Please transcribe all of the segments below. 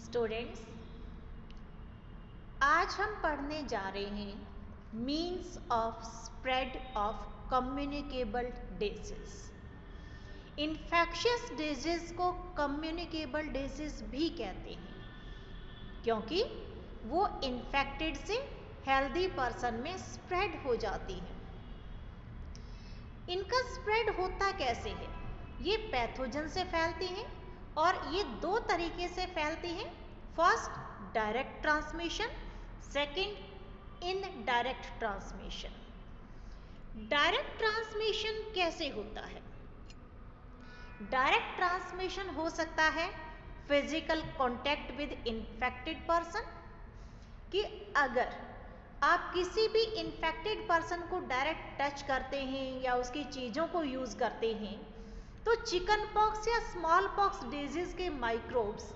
Students, आज हम पढ़ने जा रहे हैं means of spread of communicable disease. Infectious disease को कम्युनिकेबल डिजीज भी कहते हैं क्योंकि वो इन्फेक्टेड से हेल्दी पर्सन में स्प्रेड हो जाती है। इनका स्प्रेड होता कैसे है? ये पैथोजन से फैलती हैं और ये दो तरीके से फैलती हैं। First, direct transmission, second indirect transmission. Direct transmission कैसे होता है? डायरेक्ट ट्रांसमिशन हो सकता है physical contact with infected person, कि अगर आप किसी भी इन्फेक्टेड पर्सन को डायरेक्ट टच करते हैं या उसकी चीज़ों को यूज़ करते हैं तो चिकन पॉक्स या स्मॉल पॉक्स डिजीज के माइक्रोब्स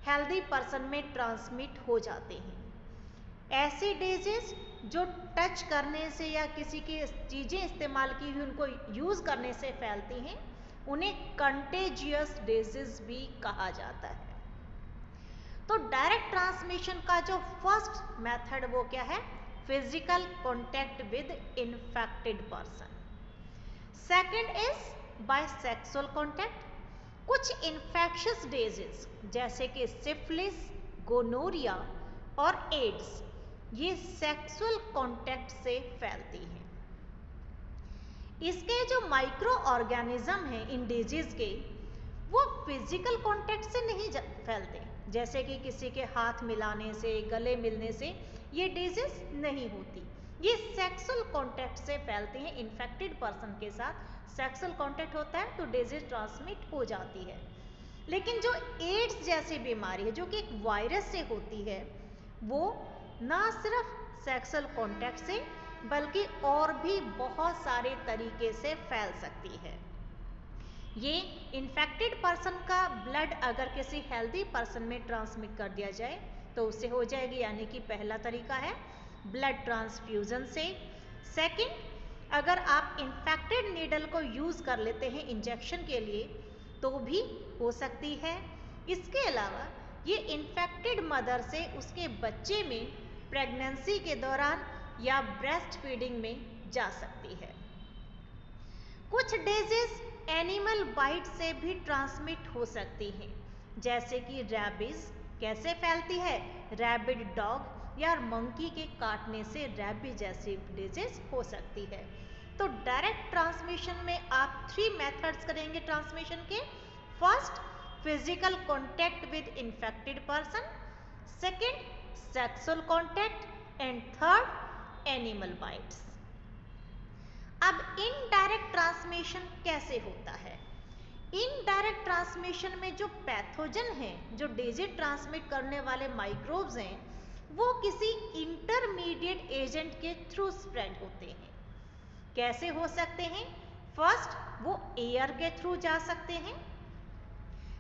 हेल्दी पर्सन में ट्रांसमिट हो जाते हैं। ऐसी डिजीज जो टच करने से या किसी की चीज़ें इस्तेमाल की हुई उनको यूज़ करने से फैलती हैं, उन्हें कंटेजियस डिजीज भी कहा जाता है। तो डायरेक्ट ट्रांसमिशन का जो फर्स्ट मेथड वो क्या है? Physical contact with infected person. Second is by sexual contact. कुछ इन्फेक्शियस डिजीज जैसे कि सिफिलिस, गोनोरिया और एड्स, ये सेक्सुअल कांटेक्ट से फैलती हैं। इसके जो माइक्रो ऑर्गेनिज्म हैं इन डिजीज के, वो फिजिकल कांटेक्ट से नहीं फैलते, जैसे कि किसी के हाथ मिलाने से, गले मिलने से ये डिजीज नहीं होती। ये सेक्सुअल कांटेक्ट से फैलते हैं। इन्फेक्टेड पर्सन के साथ सेक्सुअल कांटेक्ट होता है तो डिजीज ट्रांसमिट हो जाती है। लेकिन जो एड्स जैसी बीमारी है जो कि एक वायरस से होती है, वो ना सिर्फ सेक्सुअल कांटेक्ट से बल्कि और भी बहुत सारे तरीके से फैल सकती है। ये इन्फेक्टेड पर्सन का ब्लड अगर किसी हेल्दी पर्सन में ट्रांसमिट कर दिया जाए तो उससे हो जाएगी, यानी कि पहला तरीका है ब्लड ट्रांसफ्यूजन से। सेकंड, अगर आप इन्फेक्टेड नीडल को यूज़ कर लेते हैं इंजेक्शन के लिए तो भी हो सकती है। इसके अलावा ये इन्फेक्टेड मदर से उसके बच्चे में प्रेगनेंसी के दौरान या ब्रेस्ट फीडिंग में जा सकती है। कुछ डिजीज एनिमल बाइट से भी ट्रांसमिट हो सकती हैं, जैसे कि रैबीज कैसे फैलती है? रैबिड डॉग या मंकी के काटने से रैबीज जैसी डिजीज हो सकती है। तो डायरेक्ट ट्रांसमिशन में आप 3 मेथड्स करेंगे ट्रांसमिशन के। First, physical contact with infected person, second sexual contact and third animal bytes. अब इनडायरेक्ट ट्रांसमिशन कैसे होता है? इनडायरेक्ट ट्रांसमिशन में जो पैथोजन हैं, जो डिजीज ट्रांसमिट करने वाले माइक्रोब्स हैं, वो किसी इंटरमीडिएट एजेंट के थ्रू स्प्रेड होते हैं। कैसे हो सकते हैं? फर्स्ट, वो एयर के थ्रू जा सकते हैं,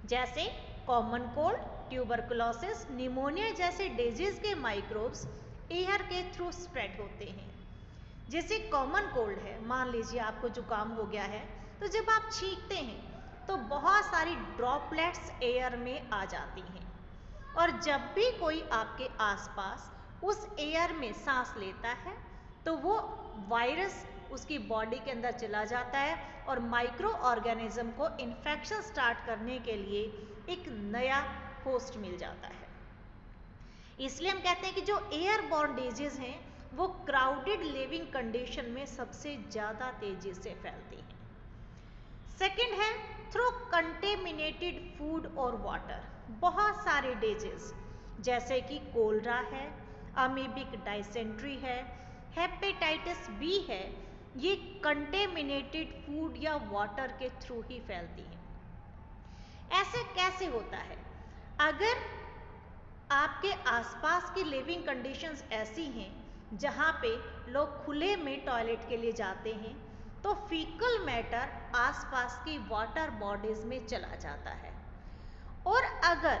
जैसे कॉमन कोल्ड, ट्यूबरकुलोसिस, निमोनिया जैसे डिजीज के माइक्रोब्स एयर के थ्रू स्प्रेड होते हैं। जैसे कॉमन कोल्ड है, मान लीजिए आपको जुकाम हो गया है, तो जब आप छींकते हैं तो बहुत सारी ड्रॉपलेट्स एयर में आ जाती हैं, और जब भी कोई आपके आसपास उस एयर में सांस लेता है तो वो वायरस उसकी बॉडी के अंदर चला जाता है और माइक्रो ऑर्गेनिज्म को इन्फेक्शन स्टार्ट करने के लिए एक नया होस्ट मिल जाता है। इसलिए हम कहते हैं कि जो एयरबॉर्न डिजीज हैं वो क्राउडेड लिविंग कंडीशन में सबसे ज़्यादा तेजी से फैलती हैं। सेकंड है थ्रू कंटेमिनेटेड फूड और वाटर। बहुत सारे डिजीज जैसे कि कोलरा है, अमीबिक डाइसेंट्री है, हेपेटाइटिस बी है, ये कंटेमिनेटेड फूड या वाटर के थ्रू ही फैलती हैं। ऐसे कैसे होता है? अगर आपके आसपास की लिविंग कंडीशंस ऐसी हैं जहाँ पे लोग खुले में टॉयलेट के लिए जाते हैं तो फीकल मैटर आसपास की वाटर बॉडीज में चला जाता है, और अगर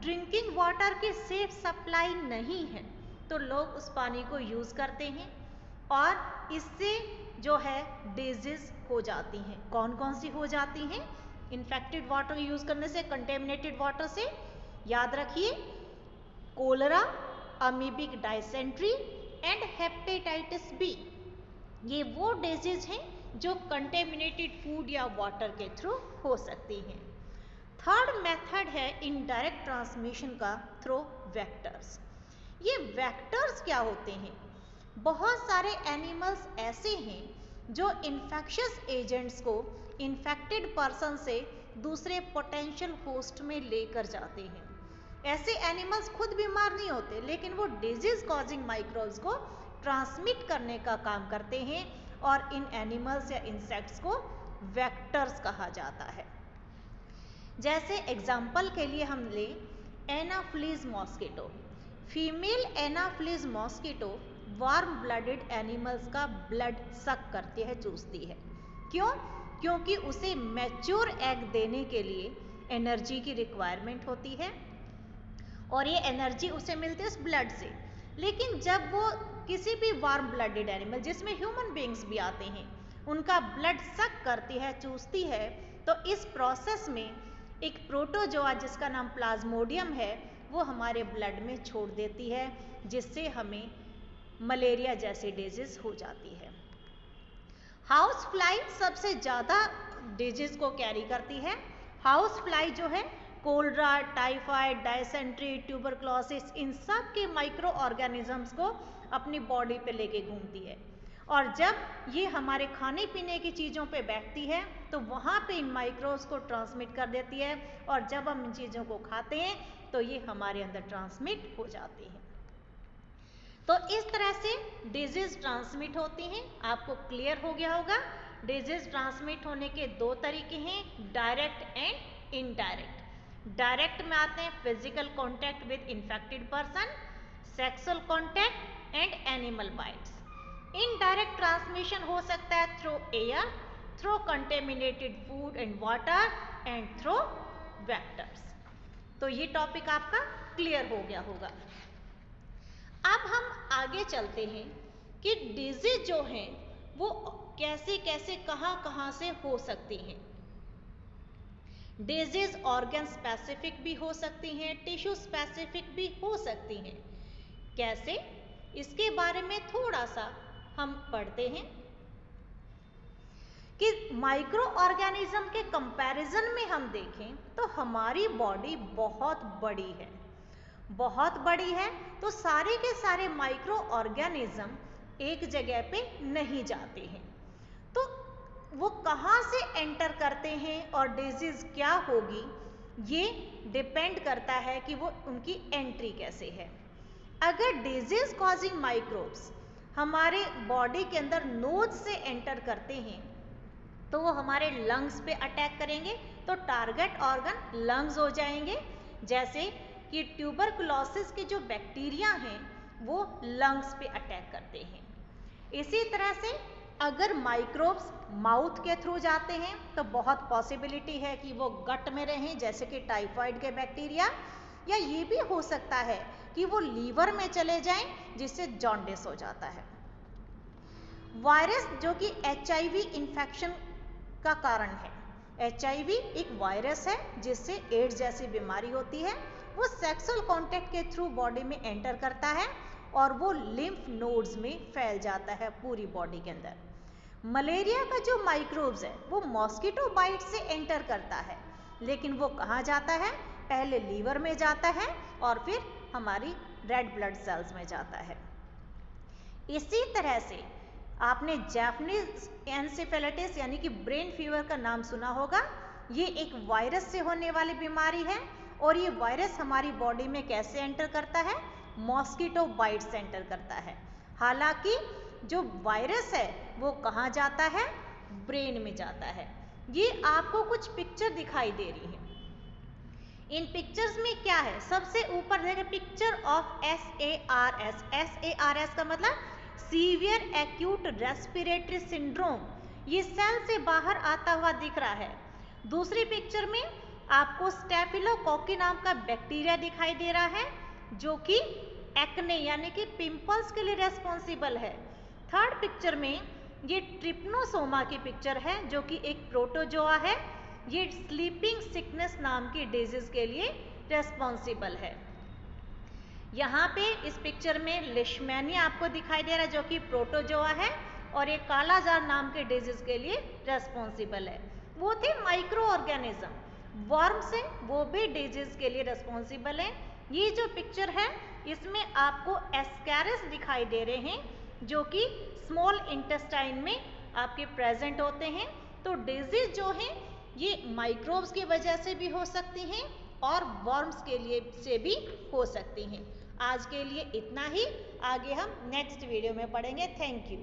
ड्रिंकिंग वाटर की सेफ सप्लाई नहीं है तो लोग उस पानी को यूज़ करते हैं और इससे जो है डिजीज हो जाती हैं। कौन कौन सी हो जाती हैं इन्फेक्टेड वाटर यूज़ करने से, कंटेमिनेटेड वाटर से? याद रखिए, cholera, amoebic dysentery and hepatitis B, ये वो डिजीज हैं जो कंटेमिनेटेड फूड या वाटर के थ्रू हो सकती हैं। थर्ड मेथड है इनडायरेक्ट ट्रांसमिशन का थ्रू वेक्टर्स। ये वेक्टर्स क्या होते हैं? बहुत सारे एनिमल्स ऐसे हैं जो इन्फेक्शियस एजेंट्स को इन्फेक्टेड पर्सन से दूसरे पोटेंशियल होस्ट में लेकर जाते हैं। ऐसे एनिमल्स खुद बीमार नहीं होते, लेकिन वो डिजीज कॉजिंग माइक्रोब्स को ट्रांसमिट करने का काम करते हैं, और इन एनिमल्स या इंसेक्ट्स को वेक्टर्स कहा जाता है। जैसे एग्जाम्पल के लिए हम ले Anopheles mosquito. Female Anopheles mosquito warm blooded animals का ब्लड सक करती है, चूसती है। क्यों? क्योंकि उसे मैच्योर एग देने के लिए एनर्जी की रिक्वायरमेंट होती है, और ये एनर्जी उसे मिलती है उस ब्लड से। लेकिन जब वो किसी भी वार्म ब्लडेड एनिमल, जिसमें ह्यूमन बीइंग्स भी आते हैं, उनका ब्लड सक करती है, चूसती है, तो इस प्रोसेस में एक प्रोटोजोआ जिसका नाम प्लाज्मोडियम है, वो हमारे ब्लड में छोड़ देती है, जिससे हमें मलेरिया जैसी डिजीज हो जाती है। हाउस फ्लाई सबसे ज़्यादा डिजीज को कैरी करती है। हाउस फ्लाई जो है कोलरा, टाइफाइड, डायसेंट्री, ट्यूबरक्लोसिस, इन सब के माइक्रो ऑर्गेनिजम्स को अपनी बॉडी पे लेके घूमती है, और जब ये हमारे खाने पीने की चीज़ों पे बैठती है तो वहाँ पे इन माइक्रोब्स को ट्रांसमिट कर देती है, और जब हम इन चीज़ों को खाते हैं तो ये हमारे अंदर ट्रांसमिट हो जाती है। तो इस तरह से डिजीज ट्रांसमिट होती हैं। आपको क्लियर हो गया होगा। डिजीज ट्रांसमिट होने के दो तरीके हैं, डायरेक्ट एंड इनडायरेक्ट। डायरेक्ट में आते हैं physical contact with infected person, sexual contact and animal bytes. Indirect transmission हो सकता है through air, through contaminated food and water and through vectors. तो ये टॉपिक आपका क्लियर हो गया होगा। अब हम आगे चलते हैं कि डिजीज जो हैं वो कैसे कैसे कहाँ से हो सकती हैं। डिजीज ऑर्गन स्पेसिफिक भी हो सकती हैं, टिश्यू स्पेसिफिक भी हो सकती हैं। कैसे? इसके बारे में थोड़ा सा हम पढ़ते हैं कि माइक्रो ऑर्गेनिज्म के कंपैरिजन में हम देखें तो हमारी बॉडी बहुत बड़ी है, बहुत बड़ी है। तो सारे के सारे माइक्रो ऑर्गेनिज्म एक जगह पे नहीं जाते हैं, तो वो कहाँ से एंटर करते हैं और डिजीज क्या होगी, ये डिपेंड करता है कि वो उनकी एंट्री कैसे है। अगर डिजीज कॉजिंग माइक्रोब्स हमारे बॉडी के अंदर नोज से एंटर करते हैं तो वो हमारे लंग्स पे अटैक करेंगे, तो टारगेट ऑर्गन लंग्स हो जाएंगे। जैसे कि ट्यूबरकुलोसिस के जो बैक्टीरिया हैं वो लंग्स पे अटैक करते हैं। इसी तरह से अगर माइक्रोब्स माउथ के थ्रू जाते हैं तो बहुत पॉसिबिलिटी है कि वो गट में रहें, जैसे कि टाइफाइड के बैक्टीरिया, या ये भी हो सकता है कि वो लीवर में चले जाएं, जिससे जॉन्डिस हो जाता है। वायरस जो कि HIV इन्फेक्शन का कारण है। HIV एक वायरस है जिससे एड्स जैसी बीमारी होती है। वो सेक्सुअल कांटेक्ट के थ्रू बॉडी में एंटर करता है और वो लिम्फ नोड्स में फैल जाता है पूरी बॉडी के अंदर। मलेरिया का जो माइक्रोब्स है वो मॉस्किटो बाइट से एंटर करता है, लेकिन वो कहाँ जाता है? पहले लीवर में जाता है और फिर हमारी रेड ब्लड सेल्स में जाता है। इसी तरह से आपने जैपनीज एनसेफेलाइटिस यानी कि ब्रेन फीवर का नाम सुना होगा। ये एक वायरस से होने वाली बीमारी है, और ये वायरस हमारी बॉडी में कैसे एंटर करता है? मॉस्किटो बाइट से एंटर करता है। हालांकि जो वायरस है वो कहाँ जाता है? ब्रेन में जाता है। ये आपको कुछ पिक्चर दिखाई दे रही है। इन पिक्चर्स में क्या है? सबसे ऊपर देखिए पिक्चर ऑफ SARS। SARS का मतलब सीवियर एक्यूट रेस्पिरेटरी सिंड्रोम। ये सेल से बाहर आता हुआ दिख रहा है। दूसरी पिक्चर में आपको स्टेफिलोकोक्की नाम का बैक्टीरिया दिखाई दे रहा है, जो कि एक्ने यानी कि पिंपल्स के लिए रेस्पॉन्सिबल है। थर्ड पिक्चर में ये ट्रिप्नोसोमा की पिक्चर है, जो कि एक प्रोटोजोआ है। ये स्लीपिंग सिकनेस नाम की डिजीज के लिए रेस्पॉन्सिबल है। यहाँ पे इस पिक्चर में लिशमैनिया आपको दिखाई दे रहा है जो कि प्रोटोजोआ है और एक कालाजार नाम के डिजीज के लिए रेस्पॉन्सिबल है। वो थे माइक्रो ऑर्गेनिज्म, वर्म्स है वो भी डिजीज के लिए रेस्पॉन्सिबल है। ये जो पिक्चर है इसमें आपको एस्कैरिस दिखाई दे रहे हैं जो कि स्मॉल इंटेस्टाइन में आपके प्रेजेंट होते हैं। तो डिजीज जो है ये माइक्रोब्स की वजह से भी हो सकती हैं और वर्म्स के लिए से भी हो सकती हैं। आज के लिए इतना ही, आगे हम नेक्स्ट वीडियो में पढ़ेंगे। Thank you.